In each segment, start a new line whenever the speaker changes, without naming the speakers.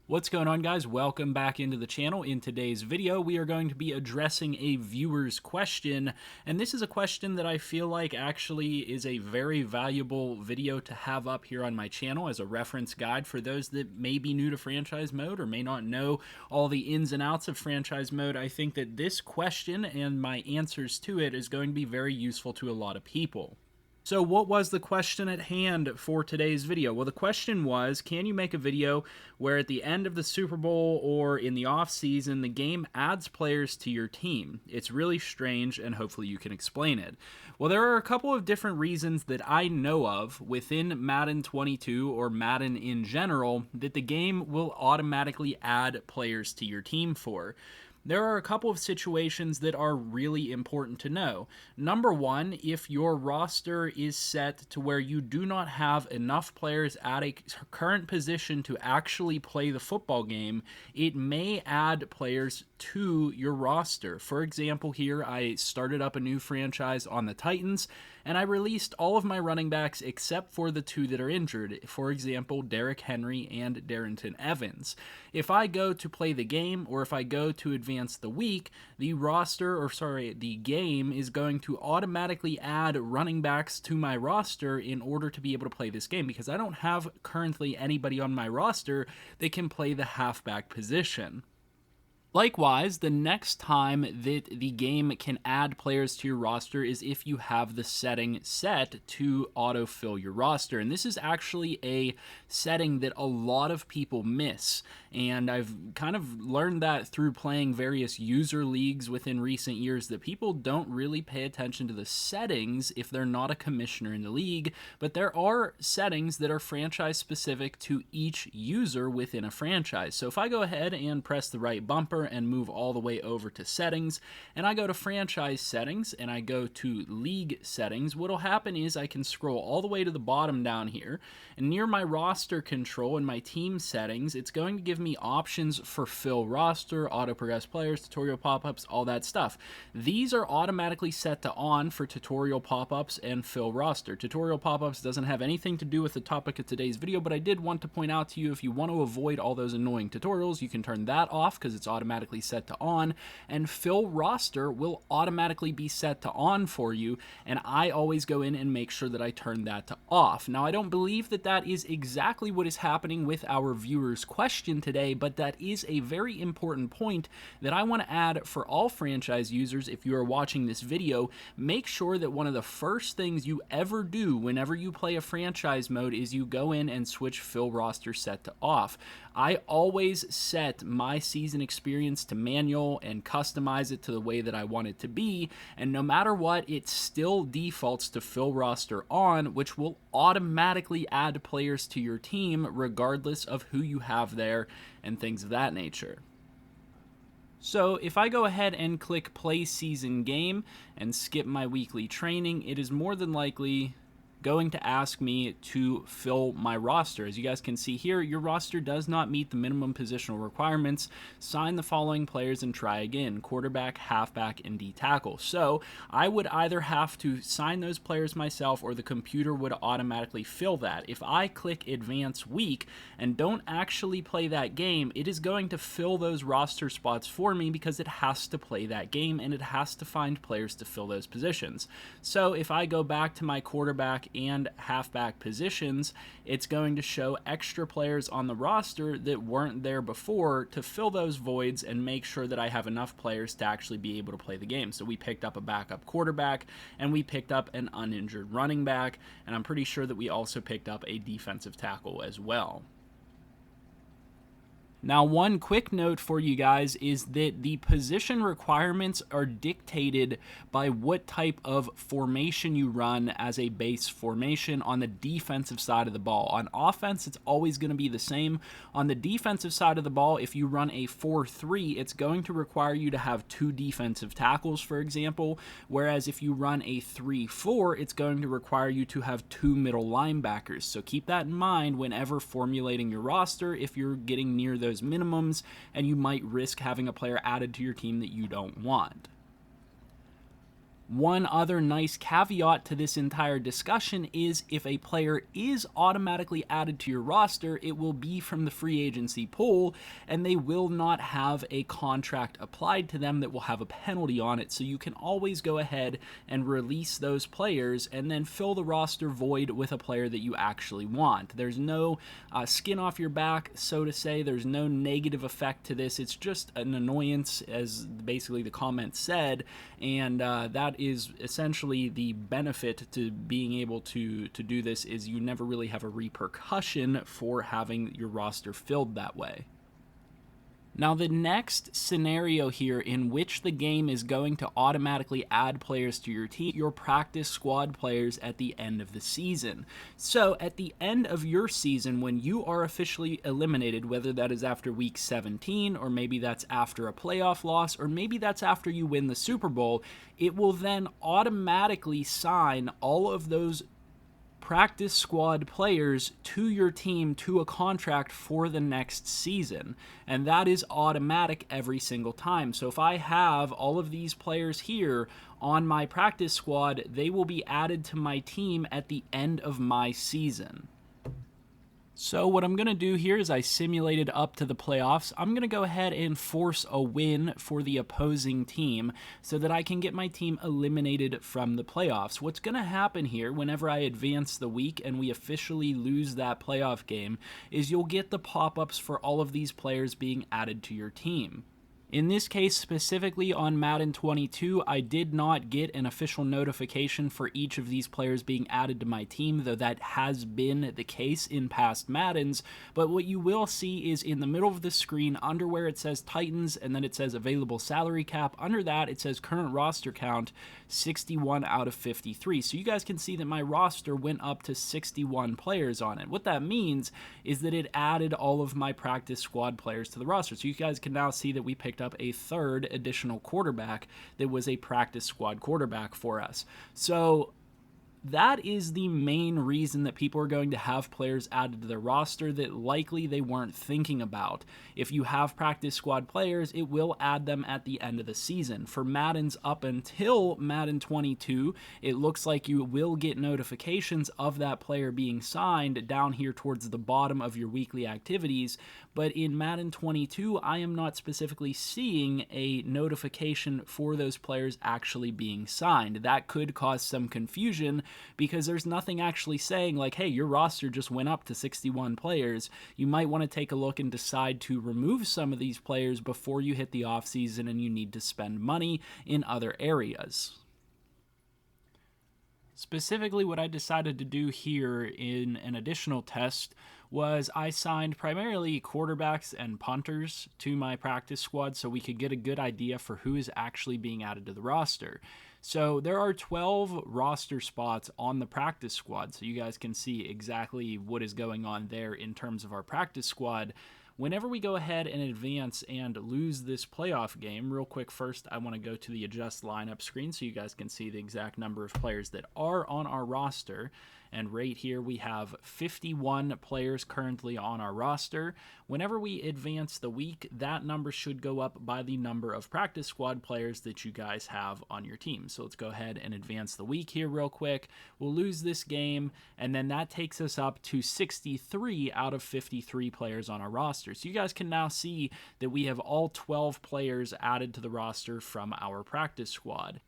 What's going on, guys? Welcome back into the channel. In today's video, we are going to be addressing a viewer's question, and this is a question that I feel like actually is a very valuable video to have up here on my channel as a reference guide for those that may be new to franchise mode or may not know all the ins and outs of franchise mode. I think that this question and my answers to it is going to be very useful to a lot of people. So what was the question at hand for today's video? Well, the question was, can you make a video where at the end of the Super Bowl or in the off season, the game adds players to your team? It's really strange, and hopefully you can explain it. Well, there are a couple of different reasons that I know of within Madden 22 or Madden in general that the game will automatically add players to your team for. There are a couple of situations that are really important to know. Number one, if your roster is set to where you do not have enough players at a current position to actually play the football game, it may add players to your roster. For example, here I started up a new franchise on the Titans, and I released all of my running backs except for the two that are injured. For example, Derrick Henry and Darrington Evans. If I go to play the game, or if I go to advance the week, the game is going to automatically add running backs to my roster in order to be able to play this game, because I don't have currently anybody on my roster that can play the halfback position. Likewise, the next time that the game can add players to your roster is if you have the setting set to autofill your roster. And this is actually a setting that a lot of people miss. And I've kind of learned that through playing various user leagues within recent years, that people don't really pay attention to the settings if they're not a commissioner in the league. But there are settings that are franchise specific to each user within a franchise. So if I go ahead and press the right bumper and move all the way over to settings, and I go to franchise settings and I go to league settings, what'll happen is I can scroll all the way to the bottom down here, and near my roster control and my team settings, it's going to give me options for fill roster, auto progress players, tutorial pop-ups, all that stuff. These are automatically set to on for tutorial pop-ups and fill roster. Tutorial pop-ups doesn't have anything to do with the topic of today's video, but I did want to point out to you, if you want to avoid all those annoying tutorials, you can turn that off because it's automatically set to on, and fill roster will automatically be set to on for you, and I always go in and make sure that I turn that to off. Now, I don't believe that that is exactly what is happening with our viewer's question today, but that is a very important point that I want to add for all franchise users. If you are watching this video, make sure that one of the first things you ever do whenever you play a franchise mode is you go in and switch fill roster set to off. I always set my season experience to manual and customize it to the way that I want it to be, and no matter what, it still defaults to fill roster on, which will automatically add players to your team regardless of who you have there and things of that nature. So if I go ahead and click play season game and skip my weekly training, it is more than likely going to ask me to fill my roster. As you guys can see here, your roster does not meet the minimum positional requirements. Sign the following players and try again: quarterback, halfback, and D tackle. So I would either have to sign those players myself, or the computer would automatically fill that. If I click advance week and don't actually play that game, it is going to fill those roster spots for me because it has to play that game and it has to find players to fill those positions. So if I go back to my quarterback and halfback positions, it's going to show extra players on the roster that weren't there before to fill those voids and make sure that I have enough players to actually be able to play the game. So we picked up a backup quarterback, and we picked up an uninjured running back, and I'm pretty sure that we also picked up a defensive tackle as well. Now, one quick note for you guys is that the position requirements are dictated by what type of formation you run as a base formation on the defensive side of the ball. On offense, it's always going to be the same. On the defensive side of the ball, if you run a 4-3, it's going to require you to have 2 defensive tackles, for example, whereas if you run a 3-4, it's going to require you to have 2 middle linebackers. So keep that in mind whenever formulating your roster if you're getting near those minimums, and you might risk having a player added to your team that you don't want. One other nice caveat to this entire discussion is if a player is automatically added to your roster, it will be from the free agency pool, and they will not have a contract applied to them that will have a penalty on it. So you can always go ahead and release those players and then fill the roster void with a player that you actually want. There's no skin off your back, so to say. There's no negative effect to this. It's just an annoyance, as basically the comment said, and that is essentially the benefit to being able to do this, is you never really have a repercussion for having your roster filled that way. Now, the next scenario here in which the game is going to automatically add players to your team, your practice squad players at the end of the season. So, at the end of your season, when you are officially eliminated, whether that is after week 17, or maybe that's after a playoff loss, or maybe that's after you win the Super Bowl, it will then automatically sign all of those practice squad players to your team to a contract for the next season, and that is automatic every single time. So if I have all of these players here on my practice squad, they will be added to my team at the end of my season. So what I'm going to do here is I simulated up to the playoffs. I'm going to go ahead and force a win for the opposing team so that I can get my team eliminated from the playoffs. What's going to happen here whenever I advance the week and we officially lose that playoff game is you'll get the pop-ups for all of these players being added to your team. In this case, specifically on Madden 22, I did not get an official notification for each of these players being added to my team, though that has been the case in past Maddens. But what you will see is in the middle of the screen, under where it says Titans, and then it says available salary cap, under that it says current roster count, 61 out of 53. So you guys can see that my roster went up to 61 players on it. What that means is that it added all of my practice squad players to the roster. So you guys can now see that we picked up a third additional quarterback that was a practice squad quarterback for us. So that is the main reason that people are going to have players added to their roster that likely they weren't thinking about. If you have practice squad players, it will add them at the end of the season. For Maddens up until Madden 22, it looks like you will get notifications of that player being signed down here towards the bottom of your weekly activities. But in Madden 22, I am not specifically seeing a notification for those players actually being signed. That could cause some confusion because there's nothing actually saying like, hey, your roster just went up to 61 players. You might want to take a look and decide to remove some of these players before you hit the offseason and you need to spend money in other areas. Specifically, what I decided to do here in an additional test was I signed primarily quarterbacks and punters to my practice squad so we could get a good idea for who is actually being added to the roster. So there are 12 roster spots on the practice squad, so you guys can see exactly what is going on there in terms of our practice squad. Whenever we go ahead and advance and lose this playoff game, real quick first, I want to go to the adjust lineup screen so you guys can see the exact number of players that are on our roster. And right here we have 51 players currently on our roster. Whenever we advance the week, that number should go up by the number of practice squad players that you guys have on your team. So let's go ahead and advance the week here real quick. We'll lose this game, and then that takes us up to 63 out of 53 players on our roster. So you guys can now see that we have all 12 players added to the roster from our practice squad.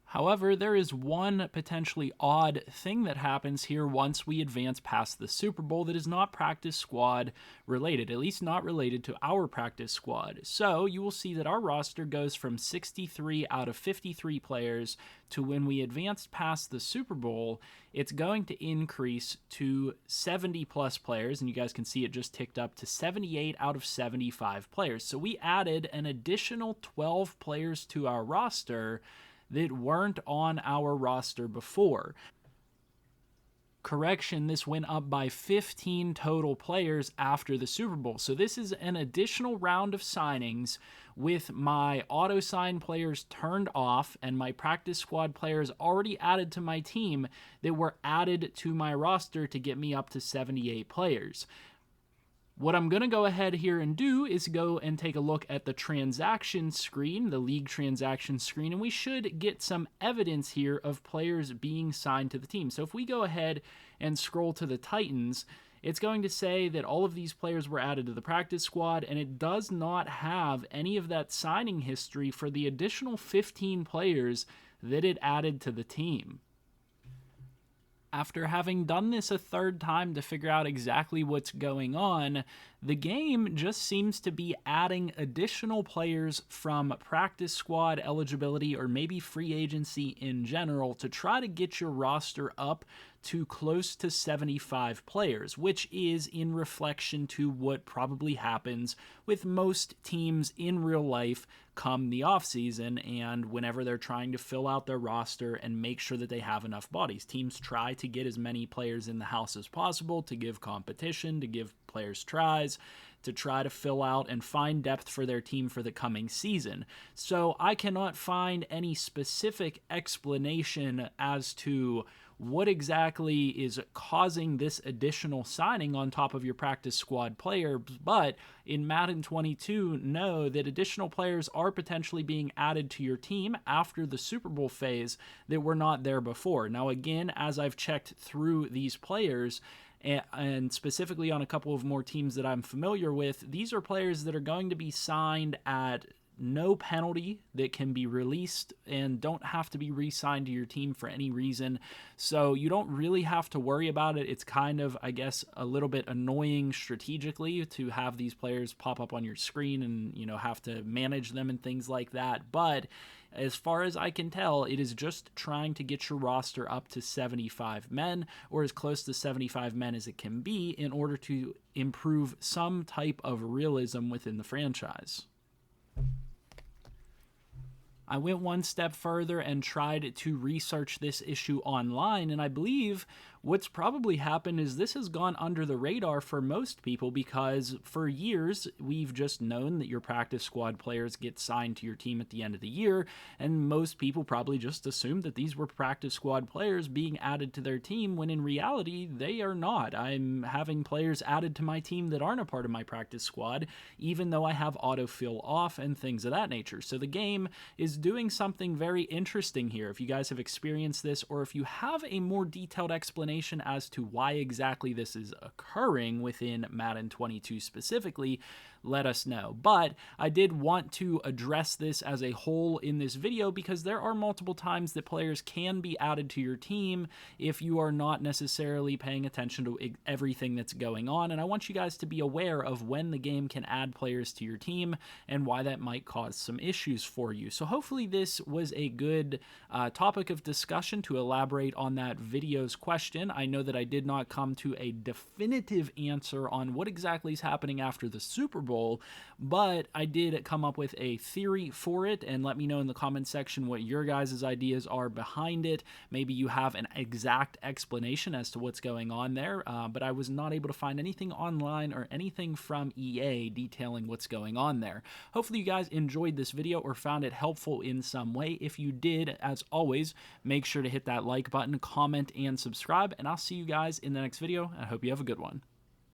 However, there is one potentially odd thing that happens here once we advance past the Super Bowl that is not practice squad related, at least not related to our practice squad. So you will see that our roster goes from 63 out of 53 players to when we advance past the Super Bowl, it's going to increase to 70 plus players, and you guys can see it just ticked up to 78 out of 75 players. So we added an additional 12 players to our roster that weren't on our roster before. Correction, this went up by 15 total players after the Super Bowl. So this is an additional round of signings with my auto-sign players turned off and my practice squad players already added to my team that were added to my roster to get me up to 78 players. What I'm going to go ahead here and do is go and take a look at the transaction screen, the league transaction screen, and we should get some evidence here of players being signed to the team. So if we go ahead and scroll to the Titans, it's going to say that all of these players were added to the practice squad, and it does not have any of that signing history for the additional 15 players that it added to the team. After having done this a third time to figure out exactly what's going on, the game just seems to be adding additional players from practice squad eligibility or maybe free agency in general to try to get your roster up to close to 75 players, which is in reflection to what probably happens with most teams in real life come the offseason and whenever they're trying to fill out their roster and make sure that they have enough bodies. Teams try to get as many players in the house as possible to give competition, to give players tries, to try to fill out and find depth for their team for the coming season. So I cannot find any specific explanation as to what exactly is causing this additional signing on top of your practice squad player, but in Madden 22, know that additional players are potentially being added to your team after the Super Bowl phase that were not there before. Now, again, as I've checked through these players, and specifically on a couple of more teams that I'm familiar with, these are players that are going to be signed at no penalty, that can be released and don't have to be re-signed to your team for any reason. So you don't really have to worry about it. It's kind of, I guess, a little bit annoying strategically to have these players pop up on your screen and, you know, have to manage them and things like that. But as far as I can tell, it is just trying to get your roster up to 75 men or as close to 75 men as it can be in order to improve some type of realism within the franchise. I went one step further and tried to research this issue online, and I believe what's probably happened is this has gone under the radar for most people because for years we've just known that your practice squad players get signed to your team at the end of the year, and most people probably just assumed that these were practice squad players being added to their team when in reality they are not. I'm having players added to my team that aren't a part of my practice squad, even though I have autofill off and things of that nature. So the game is doing something very interesting here. If you guys have experienced this, or if you have a more detailed explanation as to why exactly this is occurring within Madden 22 specifically, let us know. But I did want to address this as a whole in this video because there are multiple times that players can be added to your team if you are not necessarily paying attention to everything that's going on, and I want you guys to be aware of when the game can add players to your team and why that might cause some issues for you. So hopefully this was a good topic of discussion to elaborate on that video's question. I know that I did not come to a definitive answer on what exactly is happening after the Super Bowl, but I did come up with a theory for it, and let me know in the comment section what your guys' ideas are behind it. Maybe you have an exact explanation as to what's going on there, but I was not able to find anything online or anything from EA detailing what's going on there. Hopefully you guys enjoyed this video or found it helpful in some way. If you did, as always, make sure to hit that like button, comment, and subscribe, and I'll see you guys in the next video. I hope you have a good one.